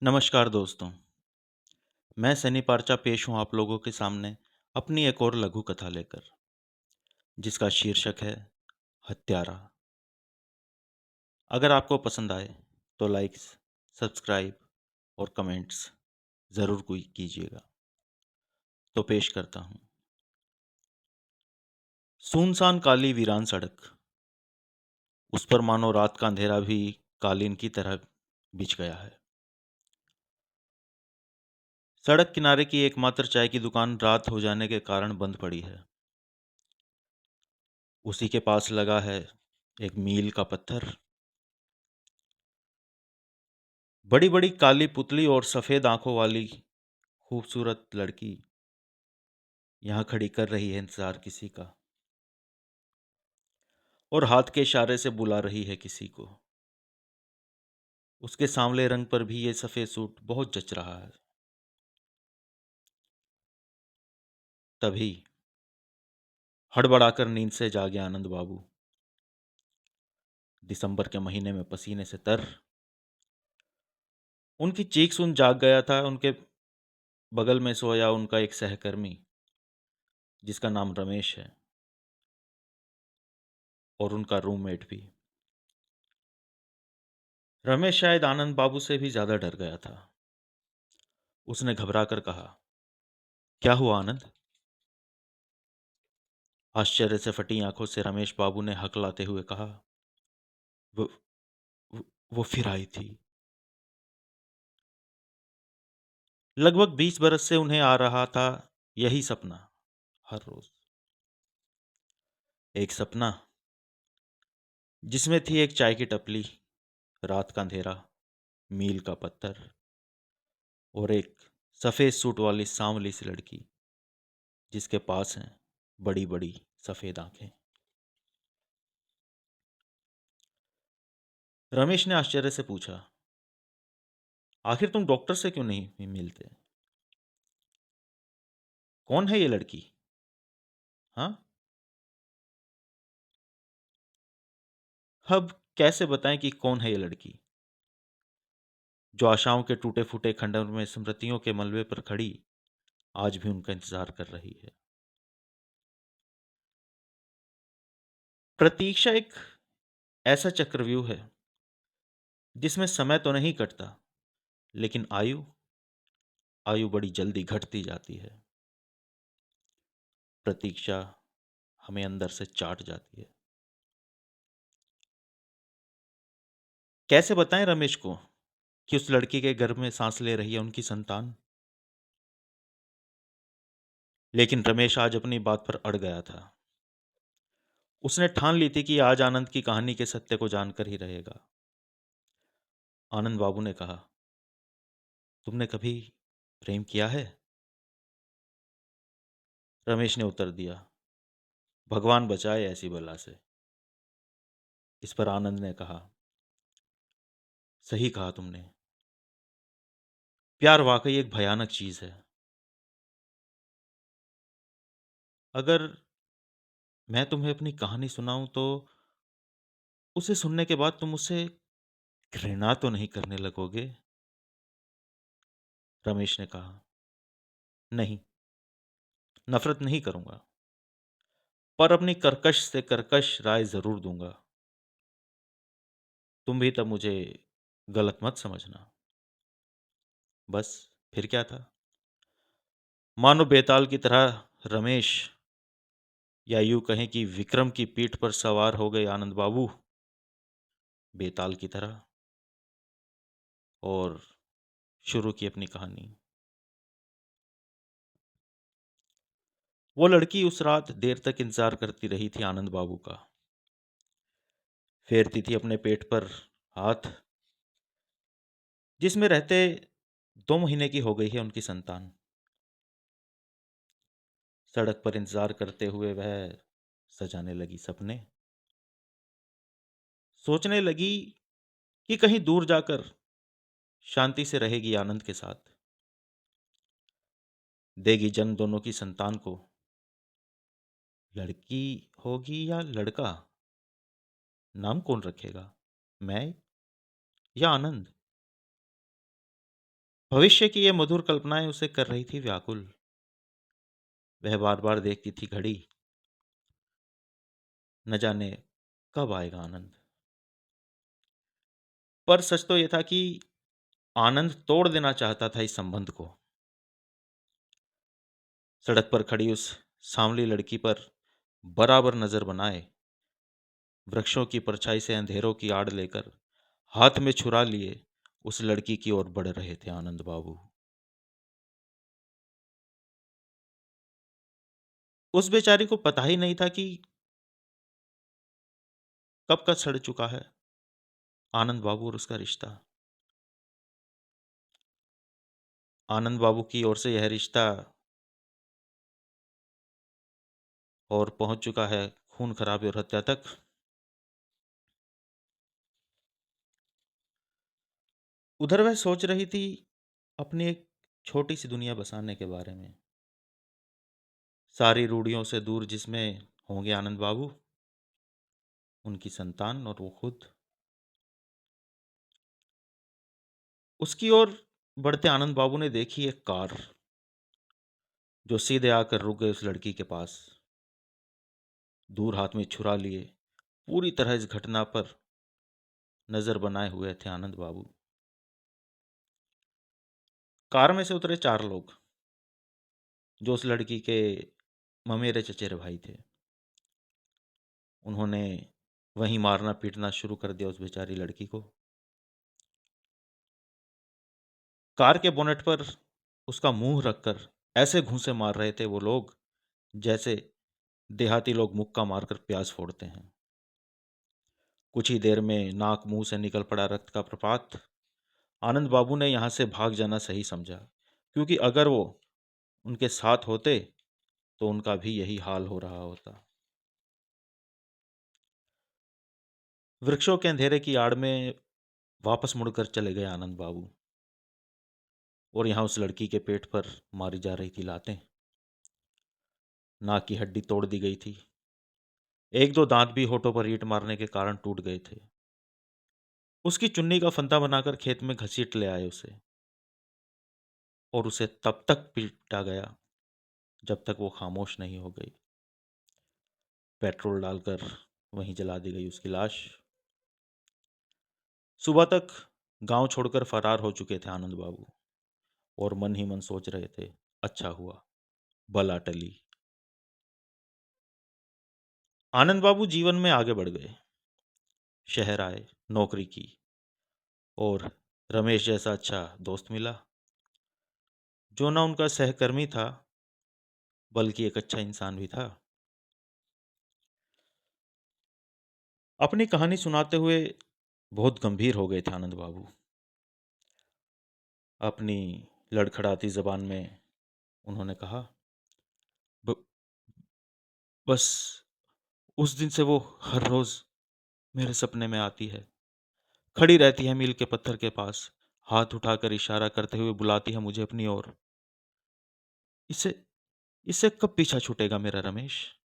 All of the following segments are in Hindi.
नमस्कार दोस्तों, मैं सनी पारचा पेश हूँ आप लोगों के सामने अपनी एक और लघु कथा लेकर, जिसका शीर्षक है हत्यारा। अगर आपको पसंद आए तो लाइक्स, सब्सक्राइब और कमेंट्स ज़रूर कोई कीजिएगा। तो पेश करता हूँ। सुनसान काली वीरान सड़क, उस पर मानो रात का अंधेरा भी कालीन की तरह बिछ गया है। सड़क किनारे की एकमात्र चाय की दुकान रात हो जाने के कारण बंद पड़ी है। उसी के पास लगा है एक मील का पत्थर। बड़ी बड़ी काली पुतली और सफेद आंखों वाली खूबसूरत लड़की यहां खड़ी कर रही है इंतजार किसी का, और हाथ के इशारे से बुला रही है किसी को। उसके सांवले रंग पर भी ये सफेद सूट बहुत जच रहा है। तभी हड़बड़ाकर नींद से जागे आनंद बाबू। दिसंबर के महीने में पसीने से तर उनकी चीख सुन जाग गया था उनके बगल में सोया उनका एक सहकर्मी, जिसका नाम रमेश है, और उनका रूममेट भी। रमेश शायद आनंद बाबू से भी ज्यादा डर गया था। उसने घबरा कर कहा, क्या हुआ आनंद? आश्चर्य से फटी आंखों से रमेश बाबू ने हकलाते हुए कहा, वो, वो, वो फिर आई थी। लगभग 20 बरस से उन्हें आ रहा था यही सपना, हर रोज। एक सपना जिसमें थी एक चाय की टपली, रात का अंधेरा, मील का पत्थर, और एक सफेद सूट वाली सांवली सी लड़की, जिसके पास हैं बड़ी बड़ी सफेद आंखें। रमेश ने आश्चर्य से पूछा, आखिर तुम डॉक्टर से क्यों नहीं मिलते? कौन है ये लड़की? हाँ, अब कैसे बताएं कि कौन है ये लड़की, जो आशाओं के टूटे फूटे खंडहर में स्मृतियों के मलबे पर खड़ी आज भी उनका इंतजार कर रही है। प्रतीक्षा एक ऐसा चक्रव्यूह है जिसमें समय तो नहीं कटता, लेकिन आयु आयु बड़ी जल्दी घटती जाती है। प्रतीक्षा हमें अंदर से चाट जाती है। कैसे बताएं रमेश को कि उस लड़की के गर्भ में सांस ले रही है उनकी संतान? लेकिन रमेश आज अपनी बात पर अड़ गया था। उसने ठान ली थी कि आज आनंद की कहानी के सत्य को जानकर ही रहेगा। आनंद बाबू ने कहा, तुमने कभी प्रेम किया है? रमेश ने उत्तर दिया, भगवान बचाए ऐसी बला से। इस पर आनंद ने कहा, सही कहा तुमने, प्यार वाकई एक भयानक चीज है। अगर मैं तुम्हें अपनी कहानी सुनाऊं तो उसे सुनने के बाद तुम उसे घृणा तो नहीं करने लगोगे? रमेश ने कहा, नहीं, नफरत नहीं करूंगा, पर अपनी कर्कश से कर्कश राय जरूर दूंगा। तुम भी तब मुझे गलत मत समझना। बस, फिर क्या था? मानो बेताल की तरह रमेश, या यूं कहें कि विक्रम की पीठ पर सवार हो गए आनंद बाबू, बेताल की तरह, और शुरू की अपनी कहानी। वो लड़की उस रात देर तक इंतजार करती रही थी आनंद बाबू का। फेरती थी अपने पेट पर हाथ, जिसमें रहते 2 महीने की हो गई है उनकी संतान। सड़क पर इंतजार करते हुए वह सजाने लगी सपने। सोचने लगी कि कहीं दूर जाकर शांति से रहेगी आनंद के साथ, देगी जन्म दोनों की संतान को। लड़की होगी या लड़का, नाम कौन रखेगा, मैं या आनंद? भविष्य की ये मधुर कल्पनाएं उसे कर रही थी व्याकुल। वह बार बार देखती थी घड़ी, न जाने कब आएगा आनंद। पर सच तो यह था कि आनंद तोड़ देना चाहता था इस संबंध को। सड़क पर खड़ी उस सांवली लड़की पर बराबर नजर बनाए, वृक्षों की परछाई से अंधेरों की आड़ लेकर हाथ में छुरा लिए उस लड़की की ओर बढ़ रहे थे आनंद बाबू। उस बेचारी को पता ही नहीं था कि कब का सड़ चुका है आनंद बाबू और उसका रिश्ता। आनंद बाबू की ओर से यह रिश्ता और पहुंच चुका है खून खराबे और हत्या तक। उधर वह सोच रही थी अपनी एक छोटी सी दुनिया बसाने के बारे में, सारी रूढ़ियों से दूर, जिसमें होंगे आनंद बाबू, उनकी संतान और वो खुद। उसकी ओर बढ़ते आनंद बाबू ने देखी एक कार जो सीधे आकर रुक गई उस लड़की के पास। दूर हाथ में छुरा लिए पूरी तरह इस घटना पर नजर बनाए हुए थे आनंद बाबू। कार में से उतरे चार लोग जो उस लड़की के ममेरे चचेरे भाई थे। उन्होंने वहीं मारना पीटना शुरू कर दिया उस बेचारी लड़की को। कार के बोनेट पर उसका मुंह रखकर ऐसे घूंसे मार रहे थे वो लोग जैसे देहाती लोग मुक्का मारकर प्याज फोड़ते हैं। कुछ ही देर में नाक मुंह से निकल पड़ा रक्त का प्रपात। आनंद बाबू ने यहां से भाग जाना सही समझा, क्योंकि अगर वो उनके साथ होते तो उनका भी यही हाल हो रहा होता। वृक्षों के अंधेरे की आड़ में वापस मुड़कर चले गए आनंद बाबू, और यहां उस लड़की के पेट पर मारी जा रही थी लातें। नाक की हड्डी तोड़ दी गई थी, एक दो दांत भी होठों पर ईंट मारने के कारण टूट गए थे। उसकी चुन्नी का फंदा बनाकर खेत में घसीट ले आए उसे, और उसे तब तक पीटा गया जब तक वो खामोश नहीं हो गई। पेट्रोल डालकर वहीं जला दी गई उसकी लाश। सुबह तक गांव छोड़कर फरार हो चुके थे आनंद बाबू, और मन ही मन सोच रहे थे, अच्छा हुआ बला टली। आनंद बाबू जीवन में आगे बढ़ गए, शहर आए, नौकरी की, और रमेश जैसा अच्छा दोस्त मिला जो ना उनका सहकर्मी था बल्कि एक अच्छा इंसान भी था। अपनी कहानी सुनाते हुए बहुत गंभीर हो गए थे आनंद बाबू। अपनी लड़खड़ाती जबान में उन्होंने कहा, "ब- बस उस दिन से वो हर रोज मेरे सपने में आती है, खड़ी रहती है मील के पत्थर के पास, हाथ उठाकर इशारा करते हुए बुलाती है मुझे अपनी ओर। इससे इससे कब पीछा छूटेगा मेरा रमेश?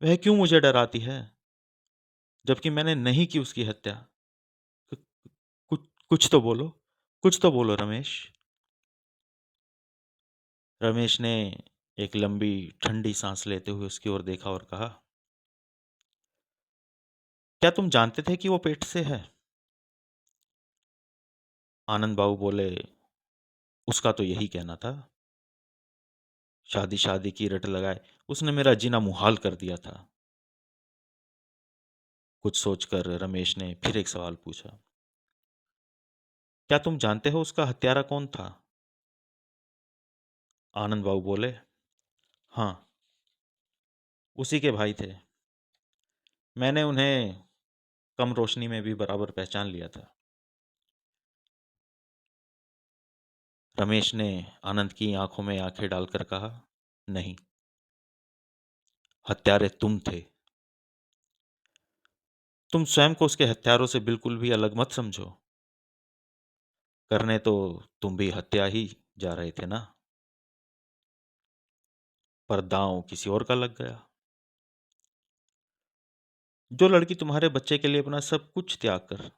वह क्यों मुझे डराती है जबकि मैंने नहीं की उसकी हत्या? कु- कुछ कुछ तो बोलो, कुछ तो बोलो रमेश।" रमेश ने एक लंबी ठंडी सांस लेते हुए उसकी ओर देखा और कहा, क्या तुम जानते थे कि वो पेट से है? आनंद बाबू बोले, उसका तो यही कहना था। शादी शादी की रट लगाए उसने मेरा जीना मुहाल कर दिया था। कुछ सोचकर रमेश ने फिर एक सवाल पूछा, क्या तुम जानते हो उसका हत्यारा कौन था? आनंद बाबू बोले, हाँ, उसी के भाई थे। मैंने उन्हें कम रोशनी में भी बराबर पहचान लिया था। रमेश ने आनंद की आंखों में आंखें डालकर कहा, नहीं, हत्यारे तुम थे। तुम स्वयं को उसके हत्यारों से बिल्कुल भी अलग मत समझो। करने तो तुम भी हत्या ही जा रहे थे ना, पर दांव किसी और का लग गया। जो लड़की तुम्हारे बच्चे के लिए अपना सब कुछ त्याग कर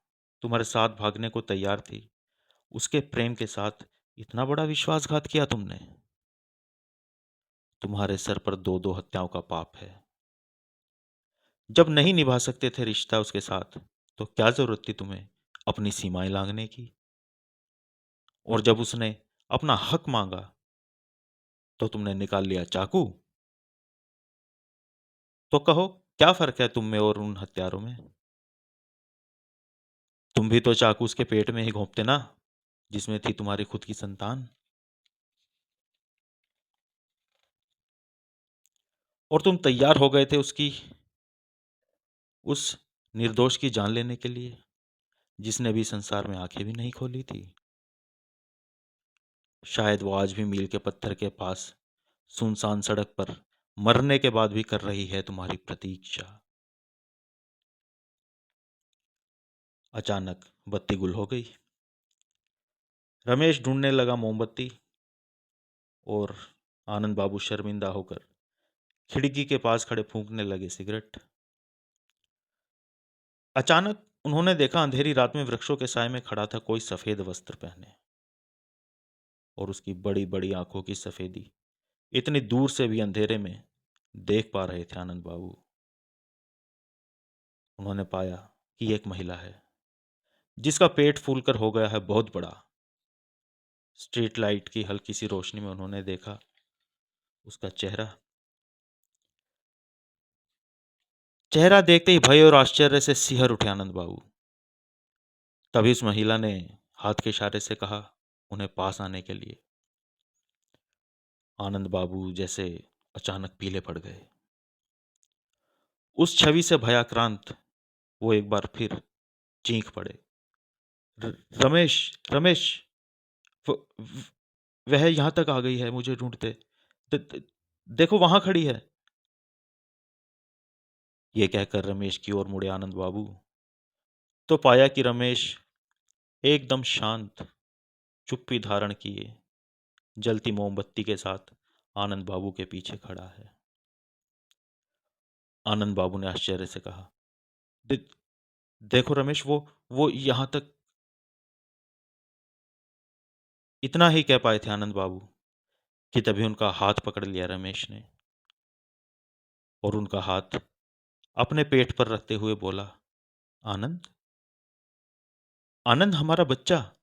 तुम्हारे साथ भागने को तैयार थी, उसके प्रेम के साथ इतना बड़ा विश्वासघात किया तुमने? तुम्हारे सर पर दो दो हत्याओं का पाप है। जब नहीं निभा सकते थे रिश्ता उसके साथ, तो क्या जरूरत थी तुम्हें अपनी सीमाएं लांघने की? और जब उसने अपना हक मांगा, तो तुमने निकाल लिया चाकू। तो कहो, क्या फर्क है तुम में और उन हत्यारों में? तुम भी तो चाकू उसके पेट में ही घोंपते ना, जिसमें थी तुम्हारी खुद की संतान। और तुम तैयार हो गए थे उसकी, उस निर्दोष की जान लेने के लिए, जिसने भी संसार में आंखें भी नहीं खोली थी। शायद वो आज भी मील के पत्थर के पास सुनसान सड़क पर मरने के बाद भी कर रही है तुम्हारी प्रतीक्षा। अचानक बत्ती गुल हो गई। रमेश ढूंढने लगा मोमबत्ती, और आनंद बाबू शर्मिंदा होकर खिड़की के पास खड़े फूंकने लगे सिगरेट। अचानक उन्होंने देखा, अंधेरी रात में वृक्षों के साए में खड़ा था कोई सफेद वस्त्र पहने, और उसकी बड़ी बड़ी आंखों की सफेदी इतनी दूर से भी अंधेरे में देख पा रहे थे आनंद बाबू। उन्होंने पाया कि एक महिला है, जिसका पेट फूलकर हो गया है बहुत बड़ा। स्ट्रीट लाइट की हल्की सी रोशनी में उन्होंने देखा उसका चेहरा। चेहरा देखते ही भय और आश्चर्य से सिहर उठे आनंद बाबू। तभी उस महिला ने हाथ के इशारे से कहा उन्हें पास आने के लिए। आनंद बाबू जैसे अचानक पीले पड़ गए। उस छवि से भयाक्रांत वो एक बार फिर चीख पड़े, रमेश, रमेश, व- व- वह यहां तक आ गई है मुझे ढूंढते। द- द- देखो वहां खड़ी है। ये कहकर रमेश की ओर मुड़े आनंद बाबू, तो पाया कि रमेश एकदम शांत, चुप्पी धारण किए, जलती मोमबत्ती के साथ आनंद बाबू के पीछे खड़ा है। आनंद बाबू ने आश्चर्य से कहा, "दे, देखो रमेश, वो यहां तक।" इतना ही कह पाए थे आनंद बाबू कि तभी उनका हाथ पकड़ लिया रमेश ने, और उनका हाथ अपने पेट पर रखते हुए बोला, आनंद, आनंद हमारा बच्चा।